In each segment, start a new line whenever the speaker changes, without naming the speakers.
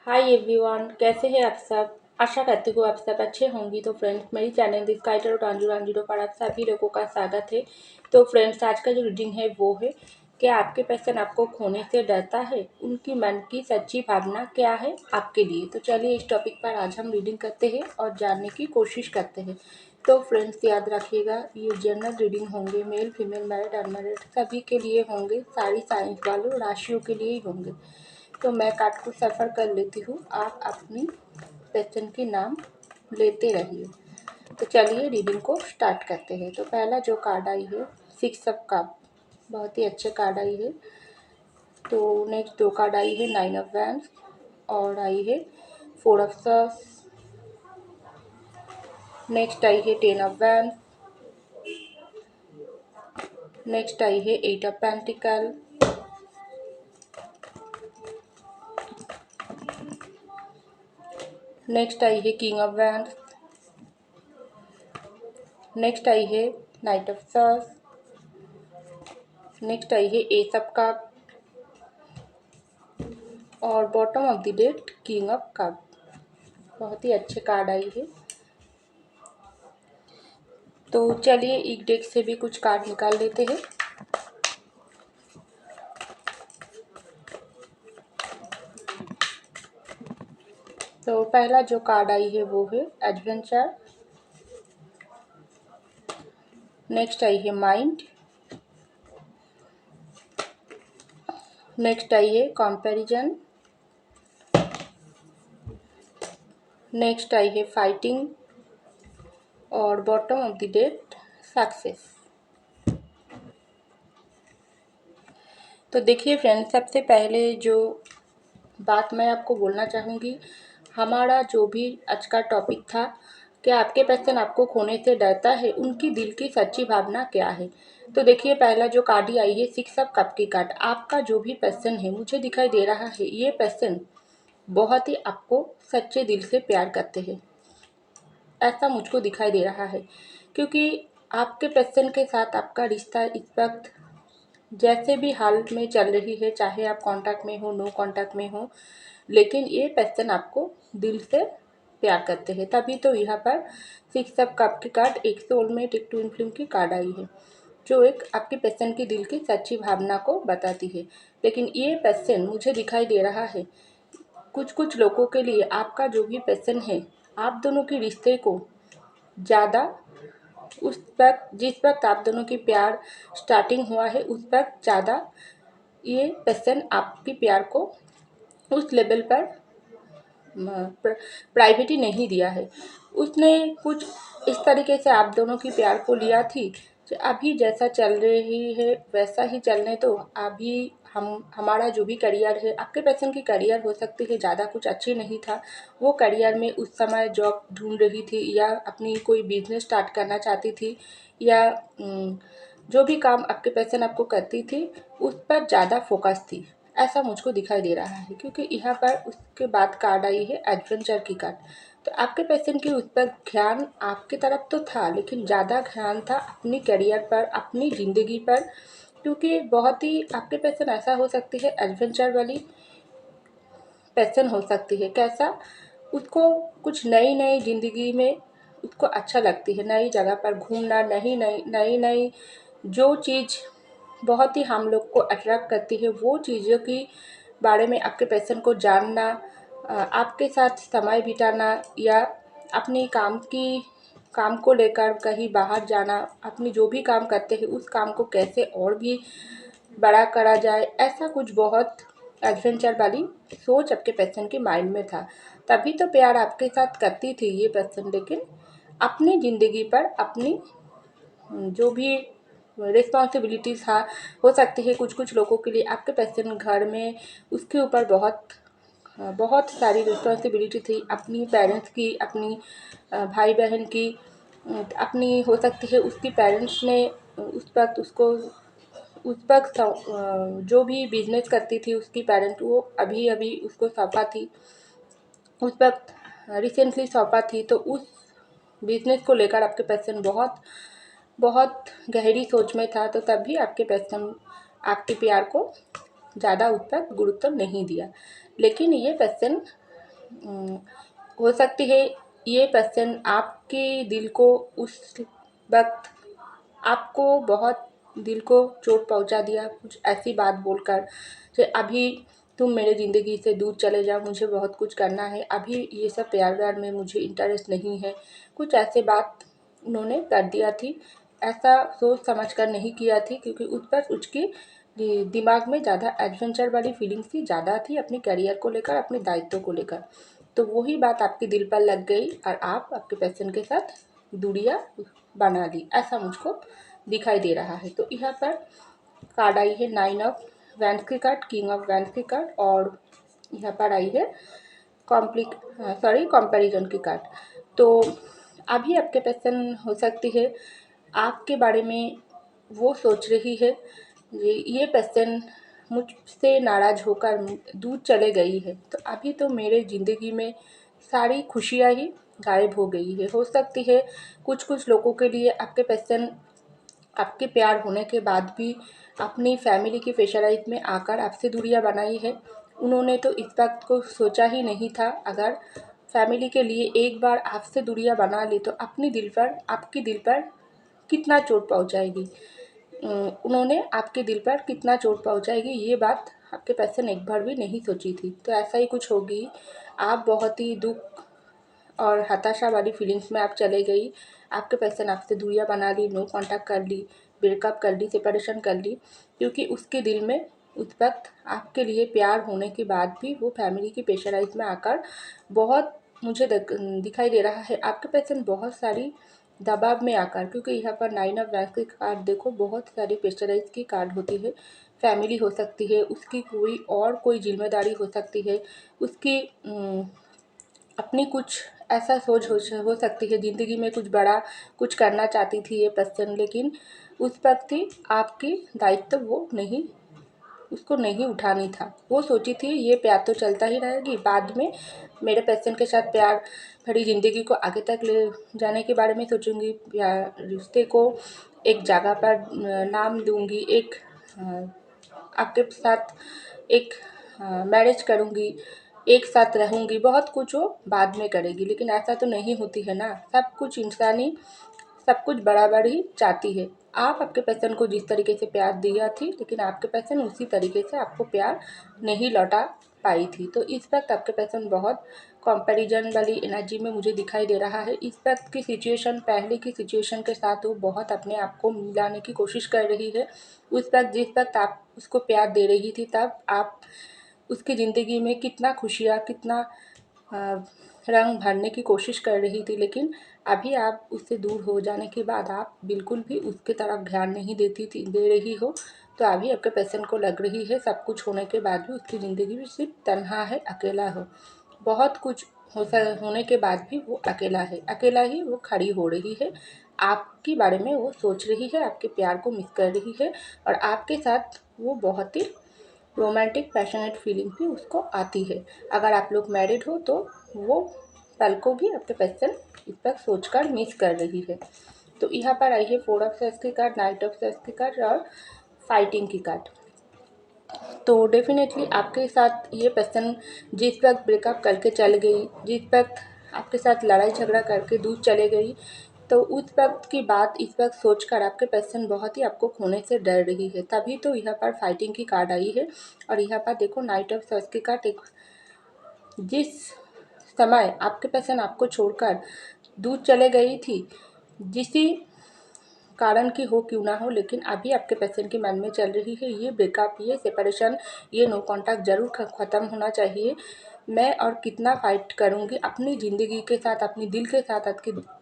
Hi everyone, कैसे हैं आप सब। आशा करती हूँ आप सब अच्छे होंगी। तो फ्रेंड्स, मेरी चैनल दिस काइटर और टांजू पर आप सभी लोगों का स्वागत है। तो फ्रेंड्स, आज का जो रीडिंग है वो है कि आपके पर्सन आपको खोने से डरता है, उनकी मन की सच्ची भावना क्या है आपके लिए। तो चलिए इस टॉपिक पर आज हम रीडिंग करते हैं और जानने की कोशिश करते हैं। तो फ्रेंड्स, याद रखिएगा, ये जनरल रीडिंग होंगे, मेल फीमेल मैरिड अनमैरिड सभी के लिए होंगे, सारी साइंस वालों राशियों के लिए ही होंगे। तो मैं कार्ड को सफ़र कर लेती हूँ, आप अपनी क्वेश्चन के नाम लेते रहिए। तो चलिए रीडिंग को स्टार्ट करते हैं। तो पहला जो कार्ड आई है, 6 ऑफ कप, बहुत ही अच्छे कार्ड आई है। तो नेक्स्ट दो कार्ड आई है, 9 ऑफ वैंड्स और आई है 4 ऑफ सॉर्ड्स। नेक्स्ट आई है 10 ऑफ वैंड्स। नेक्स्ट आई है 8 ऑफ पेंटिकल। नेक्स्ट आई है किंग ऑफ वैंड्स। नेक्स्ट आई है नाइट ऑफ सॉर्ड्स। नेक्स्ट आई है एस ऑफ कप और bottom of the deck king of cup. बहुत ही अच्छे कार्ड आई है। तो चलिए एक डेक से भी कुछ कार्ड निकाल लेते हैं। तो पहला जो कार्ड आई है वो है एडवेंचर। नेक्स्ट आई है माइंड। नेक्स्ट आई है कंपैरिजन। नेक्स्ट आई है फाइटिंग और bottom of the deck success. तो देखिए फ्रेंड्स, सबसे पहले जो बात मैं आपको बोलना चाहूँगी, हमारा जो भी आज का टॉपिक था कि आपके पर्सन आपको खोने से डरता है, उनकी दिल की सच्ची भावना क्या है। तो देखिए पहला जो कार्ड ही आई है, 6 ऑफ कप की कार्ड। आपका जो भी पर्सन है, मुझे दिखाई दे रहा है ये पर्सन बहुत ही आपको सच्चे दिल से प्यार करते हैं, ऐसा मुझको दिखाई दे रहा है। क्योंकि आपके पर्सन के साथ आपका रिश्ता इस वक्त जैसे भी हाल में चल रही है, चाहे आप कांटेक्ट में हो, नो कांटेक्ट में हो, लेकिन ये पर्सन आपको दिल से प्यार करते हैं। तभी तो यहाँ पर 6 ऑफ कप की कार्ड एक सोलमेट, एक ट्विन फ्लेम की कार्ड आई है, जो एक आपके पर्सन की दिल की सच्ची भावना को बताती है। लेकिन ये पर्सन मुझे दिखाई दे रहा है, कुछ कुछ लोगों के लिए आपका जो भी पर्सन है, आप दोनों के रिश्ते को ज़्यादा, उस वक्त जिस वक्त आप दोनों की प्यार स्टार्टिंग हुआ है, उस वक्त ज़्यादा ये पर्सन आपके प्यार को उस लेवल पर प्राइवेटी नहीं दिया है। उसने कुछ इस तरीके से आप दोनों की प्यार को लिया थी कि अभी जैसा चल रही है वैसा ही चलने दो। अभी हमारा जो भी करियर है, आपके पर्सन की करियर हो सकती है ज़्यादा कुछ अच्छी नहीं था, वो करियर में उस समय जॉब ढूंढ रही थी या अपनी कोई बिजनेस स्टार्ट करना चाहती थी, या जो भी काम आपके पर्सन आपको करती थी उस पर ज़्यादा फोकस थी, ऐसा मुझको दिखाई दे रहा है। क्योंकि यहाँ पर उसके बाद कार्ड आई है एडवेंचर की कार्ड। तो आपके पर्सन की उस पर ध्यान आपकी तरफ तो था, लेकिन ज़्यादा ध्यान था अपनी करियर पर, अपनी ज़िंदगी पर। क्योंकि बहुत ही आपके पर्सन ऐसा हो सकती है, एडवेंचर वाली पर्सन हो सकती है। कैसा, उसको कुछ नई नई ज़िंदगी में उसको अच्छा लगती है, नई जगह पर घूमना, नई नई नई नई जो चीज़ बहुत ही हम लोग को अट्रैक्ट करती है, वो चीज़ों की बारे में आपके पर्सन को जानना, आपके साथ समय बिताना, या अपनी काम को लेकर कहीं बाहर जाना, अपनी जो भी काम करते हैं उस काम को कैसे और भी बड़ा करा जाए, ऐसा कुछ बहुत एडवेंचर वाली सोच आपके पर्सन के माइंड में था। तभी तो प्यार आपके साथ करती थी ये पर्सन। लेकिन अपनी ज़िंदगी पर, अपनी जो भी रिस्पॉन्सिबिलिटीज़ हाँ हो सकती है कुछ कुछ लोगों के लिए, आपके पर्सन घर में उसके ऊपर बहुत बहुत सारी रिस्पॉन्सिबिलिटी थी, अपनी पेरेंट्स की, अपनी भाई बहन की, अपनी हो सकती है उसकी पेरेंट्स ने उस वक्त उसको, उस वक्त जो भी बिजनेस करती थी उसकी पेरेंट, वो अभी अभी उसको सौंपा थी, उस वक्त रिसेंटली सौंपा थी। तो उस बिजनेस को लेकर आपके पर्सन बहुत बहुत गहरी सोच में था। तो तभी आपके पर्सन आपके प्यार को ज़्यादा उस पर गुरुत्व नहीं दिया। लेकिन ये पर्सन हो सकती है ये पर्सन आपके दिल को उस वक्त आपको बहुत दिल को चोट पहुंचा दिया कुछ ऐसी बात बोलकर कि अभी तुम मेरे ज़िंदगी से दूर चले जाओ, मुझे बहुत कुछ करना है, अभी ये सब प्यार व्यार में मुझे इंटरेस्ट नहीं है, कुछ ऐसे बात उन्होंने कर दिया थी। ऐसा सोच समझ कर नहीं किया थी क्योंकि उस पर उसके दिमाग में ज़्यादा एडवेंचर वाली फीलिंग्स थी, ज़्यादा थी अपने करियर को लेकर, अपने दायित्व को लेकर। तो वही बात आपके दिल पर लग गई और आप आपके पर्सन के साथ दूरियां बना ली, ऐसा मुझको दिखाई दे रहा है। तो यहाँ पर कार्ड आई है 9 ऑफ वैंड्स की कार्ड, किंग ऑफ वैंड्स की कार्ड, और यहाँ पर आई है कंपैरिजन की कार्ड। तो अभी आपके पर्सन हो सकती है आपके बारे में वो सोच रही है, ये पर्सन मुझसे नाराज़ होकर दूर चले गई है, तो अभी तो मेरे ज़िंदगी में सारी खुशियाँ ही गायब हो गई है। हो सकती है कुछ लोगों के लिए आपके पर्सन आपके प्यार होने के बाद भी अपनी फैमिली की प्रेशराइज में आकर आपसे दूरियां बनाई है। उन्होंने तो इस बात को सोचा ही नहीं था, अगर फैमिली के लिए एक बार आपसे दूरियां बना ली तो आपके दिल पर कितना चोट पहुंचाएगी। उन्होंने आपके दिल पर कितना चोट पहुंचाएगी ये बात आपके पर्सन एक बार भी नहीं सोची थी। तो ऐसा ही कुछ होगी, आप बहुत ही दुख और हताशा वाली फीलिंग्स में आप चले गई। आपके पर्सन आपसे दूरियां बना ली, नो कांटेक्ट कर ली, ब्रेकअप कर ली, सेपरेशन कर ली, क्योंकि उसके दिल में उस वक्त आपके लिए प्यार होने के बाद भी वो फैमिली की प्रेशराइज में आकर बहुत मुझे दिखाई दे रहा है आपके पर्सन बहुत सारी दबाव में आकर, क्योंकि यहाँ पर 9 ऑफ वैंड्स की कार्ड देखो, बहुत सारी प्रेशराइज की कार्ड होती है। फैमिली हो सकती है, उसकी कोई जिम्मेदारी हो सकती है, उसकी अपनी कुछ ऐसा सोच हो सकती है, ज़िंदगी में कुछ बड़ा कुछ करना चाहती थी ये पर्सन, लेकिन उस वक्त ही आपकी दायित्व वो नहीं उसको नहीं उठानी था। वो सोची थी ये प्यार तो चलता ही रहेगी, बाद में मेरे पर्सन के साथ प्यार भरी ज़िंदगी को आगे तक ले जाने के बारे में सोचूंगी, या रिश्ते को एक जगह पर नाम दूंगी, एक आपके साथ एक मैरिज करूंगी, एक साथ रहूंगी, बहुत कुछ वो बाद में करेगी, लेकिन ऐसा तो नहीं होती है ना। सब कुछ बराबर ही चाहती है। आप आपके पर्सन को जिस तरीके से प्यार दिया थी, लेकिन आपके पर्सन उसी तरीके से आपको प्यार नहीं लौटा पाई थी। तो इस वक्त आपके पर्सन बहुत कंपैरिजन वाली एनर्जी में मुझे दिखाई दे रहा है। इस वक्त की सिचुएशन पहले की सिचुएशन के साथ वो बहुत अपने आप को मिलाने की कोशिश कर रही है। जिस वक्त आप उसको प्यार दे रही थी, तब आप उसकी ज़िंदगी में कितना खुशियाँ, कितना रंग भरने की कोशिश कर रही थी, लेकिन अभी आप उससे दूर हो जाने के बाद आप बिल्कुल भी उसके तरफ ध्यान नहीं दे रही हो। तो अभी आपके पर्सन को लग रही है सब कुछ होने के बाद भी उसकी ज़िंदगी में सिर्फ तन्हा है, अकेला हो। बहुत कुछ होने के बाद भी वो अकेला है, अकेला ही वो खड़ी हो रही है। आपके बारे में वो सोच रही है, आपके प्यार को मिस कर रही है, और आपके साथ वो बहुत ही रोमांटिक पैशनेट फीलिंग भी उसको आती है। अगर आप लोग मैरिड हो तो वो पल को भी आपके पर्सन इस पर सोचकर मिस कर रही है। तो यहाँ पर आई है 4 ऑफ सॉर्ड्स की कार्ड, नाइट ऑफ सॉर्ड्स की कार्ड और फाइटिंग की कार्ड। तो डेफिनेटली आपके साथ ये पर्सन जिस वक्त ब्रेकअप करके चल गई, जिस वक्त आपके साथ लड़ाई झगड़ा करके दूर चले गई, तो उस वक्त की बात इस वक्त सोचकर आपके पर्सन बहुत ही आपको खोने से डर रही है। तभी तो यहाँ पर फाइटिंग की कार्ड आई है। और यहाँ पर देखो नाइट ऑफ सॉर्ड्स की कार्ड, जिस समय आपके पर्सन आपको छोड़कर दूर चले गई थी, जिसी कारण की हो क्यों ना हो, लेकिन अभी आपके पर्सन के मन में चल रही है ये ब्रेकअप, ये सेपरेशन, ये नो कॉन्टैक्ट ज़रूर ख़त्म होना चाहिए। मैं और कितना फ़ाइट करूँगी अपनी ज़िंदगी के साथ, अपनी दिल के साथ,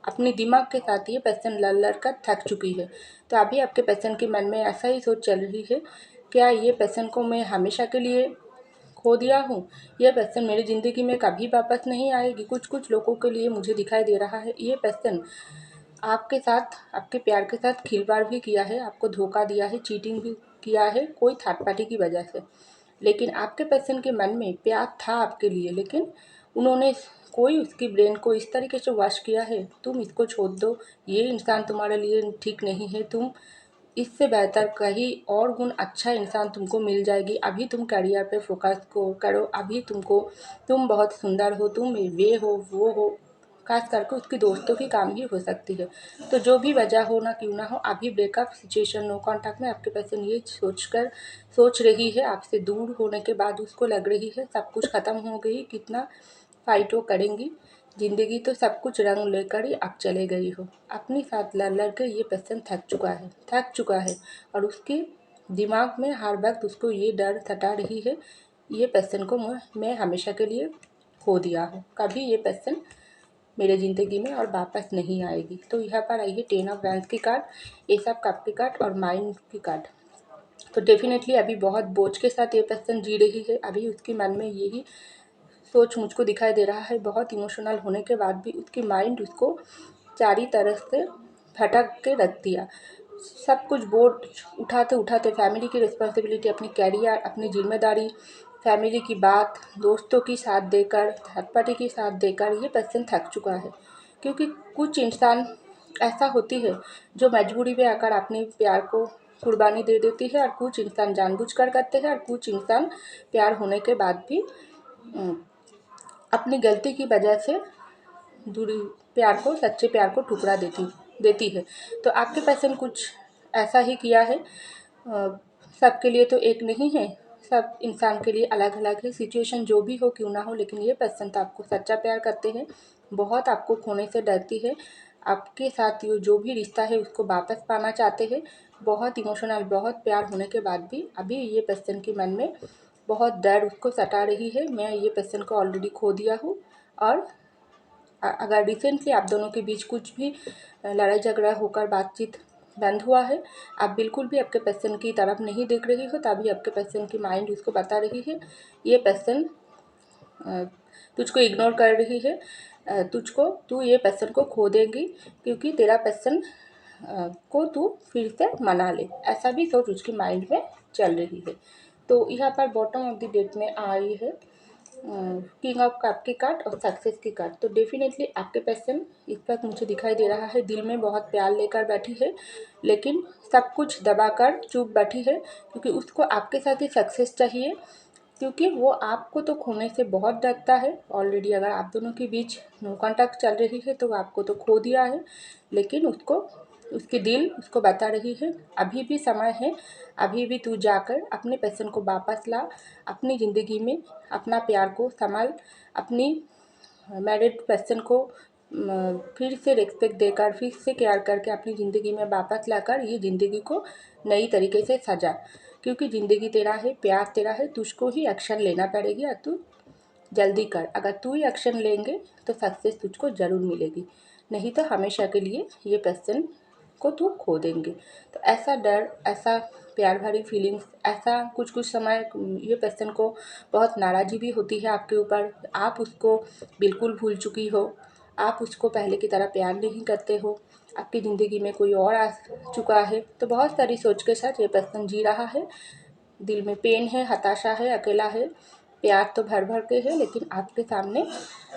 अपनी दिमाग के साथ, ये पर्सन लड़ कर थक चुकी है। तो अभी आपके पर्सन के मन में ऐसा ही सोच चल रही है, क्या ये पर्सन को मैं हमेशा के लिए खो दिया हूँ, ये पर्सन मेरी ज़िंदगी में कभी वापस नहीं आएगी। कुछ लोगों के लिए मुझे दिखाई दे रहा है ये पर्सन आपके साथ, आपके प्यार के साथ खिलवाड़ भी किया है, आपको धोखा दिया है, चीटिंग भी किया है कोई थर्ड पार्टी की वजह से। लेकिन आपके पर्सन के मन में प्यार था आपके लिए, लेकिन उन्होंने कोई उसकी ब्रेन को इस तरीके से वॉश किया है, तुम इसको छोड़ दो, ये इंसान तुम्हारे लिए ठीक नहीं है, तुम इससे बेहतर कहीं और गुण अच्छा इंसान तुमको मिल जाएगी। अभी तुम करियर पे फोकस को करो, अभी तुम बहुत सुंदर हो, तुम ये हो वो हो, खास करके उसकी दोस्तों की काम ही हो सकती है। तो जो भी वजह हो ना क्यों ना हो, अभी ब्रेकअप सिचुएशन नो कॉन्टैक्ट में आपके पर्सन ये सोच रही है, आपसे दूर होने के बाद उसको लग रही है सब कुछ ख़त्म हो गई, कितना फाइट वो करेंगी, ज़िंदगी तो सब कुछ रंग लेकर ही अब चले गई हो। अपनी साथ लड़ कर ये पर्सन थक चुका है और उसके दिमाग में हर वक्त उसको ये डर सता रही है, ये पर्सन को मैं हमेशा के लिए खो दिया हूँ, कभी ये पर्सन मेरे ज़िंदगी में और वापस नहीं आएगी। तो यहाँ पर आई है 10 ऑफ वैंड्स की कार्ड, एस ऑफ कप की कार्ड और माइंड की कार्ड। तो डेफिनेटली अभी बहुत बोझ के साथ ये पर्सन जी रही है, अभी उसके मन में यही सोच मुझको दिखाई दे रहा है। बहुत इमोशनल होने के बाद भी उसकी माइंड उसको चारी तरफ से भटक के रख दिया। सब कुछ बोझ उठाते उठाते फैमिली की रिस्पॉन्सिबिलिटी, अपनी कैरियर, अपनी जिम्मेदारी, फैमिली की बात, दोस्तों की साथ देकर, थर्ड पार्टी की साथ देकर ये पर्सन थक चुका है। क्योंकि कुछ इंसान ऐसा होती है जो मजबूरी में आकर अपने प्यार को कुर्बानी दे देती है, और कुछ इंसान जानबूझकर करते हैं, और कुछ इंसान प्यार होने के बाद भी अपनी गलती की वजह से दूरी सच्चे प्यार को ठुकरा देती है। तो आपके पर्सन कुछ ऐसा ही किया है। सबके लिए तो एक नहीं है, सब इंसान के लिए अलग अलग है। सिचुएशन जो भी हो क्यों ना हो, लेकिन ये पर्सन तो आपको सच्चा प्यार करते हैं, बहुत आपको खोने से डरती है, आपके साथ जो भी रिश्ता है उसको वापस पाना चाहते हैं। बहुत इमोशनल, बहुत प्यार होने के बाद भी अभी ये पर्सन के मन में बहुत डर उसको सता रही है, मैं ये पर्सन को ऑलरेडी खो दिया हूँ। और अगर रिसेंटली आप दोनों के बीच कुछ भी लड़ाई झगड़ा होकर बातचीत बंद हुआ है, आप बिल्कुल भी आपके पर्सन की तरफ नहीं देख रही हो, तभी आपके पर्सन की माइंड उसको बता रही है ये पर्सन तुझको इग्नोर कर रही है, तू ये पर्सन को खो देगी, क्योंकि तेरा पर्सन को तू फिर से मना ले, ऐसा भी सोच उसकी माइंड में चल रही है। तो यहाँ पर बॉटम ऑफ द डेट में आई है किंग ऑफ कप की कार्ड और सक्सेस की कार्ड। तो डेफिनेटली आपके पर्सन इस वक्त मुझे दिखाई दे रहा है दिल में बहुत प्यार लेकर बैठी है, लेकिन सब कुछ दबाकर चुप बैठी है, क्योंकि उसको आपके साथ ही सक्सेस चाहिए, क्योंकि वो आपको तो खोने से बहुत डरता है। ऑलरेडी अगर आप दोनों के बीच नो कॉन्टैक्ट चल रही है तो आपको तो खो दिया है, लेकिन उसकी दिल उसको बता रही है अभी भी समय है, अभी भी तू जाकर अपने पर्सन को वापस ला, अपनी ज़िंदगी में अपना प्यार को संभाल, अपनी मैरिड पर्सन को फिर से रिस्पेक्ट देकर, फिर से केयर करके अपनी ज़िंदगी में वापस लाकर ये ज़िंदगी को नई तरीके से सजा, क्योंकि ज़िंदगी तेरा है, प्यार तेरा है, तुझको ही एक्शन लेना पड़ेगी और तू जल्दी कर। अगर तू ही एक्शन लेंगे तो सक्सेस तुझको ज़रूर मिलेगी, नहीं तो हमेशा के लिए ये पर्सन को तू खो देंगे। तो ऐसा डर, ऐसा प्यार भरी फीलिंग्स, ऐसा कुछ कुछ समय ये पर्सन को बहुत नाराज़गी भी होती है आपके ऊपर, आप उसको बिल्कुल भूल चुकी हो, आप उसको पहले की तरह प्यार नहीं करते हो, आपकी ज़िंदगी में कोई और आ चुका है। तो बहुत सारी सोच के साथ ये पर्सन जी रहा है, दिल में पेन है, हताशा है, अकेला है, प्यार तो भर भर के है, लेकिन आपके सामने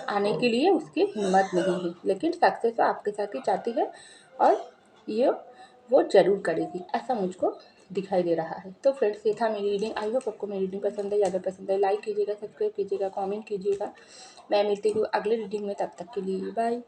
आने के लिए उसकी हिम्मत नहीं है, लेकिन सक्सेस तो आपके साथ ही चाहती है और ये वो ज़रूर करेगी, ऐसा मुझको दिखाई दे रहा है। तो फ्रेंड्स, ये था मेरी रीडिंग। आई होप आपको मेरी रीडिंग पसंद है, अगर पसंद है लाइक कीजिएगा, सब्सक्राइब कीजिएगा, कमेंट कीजिएगा। मैं मिलती हूँ अगले रीडिंग में, तब तक के लिए बाय।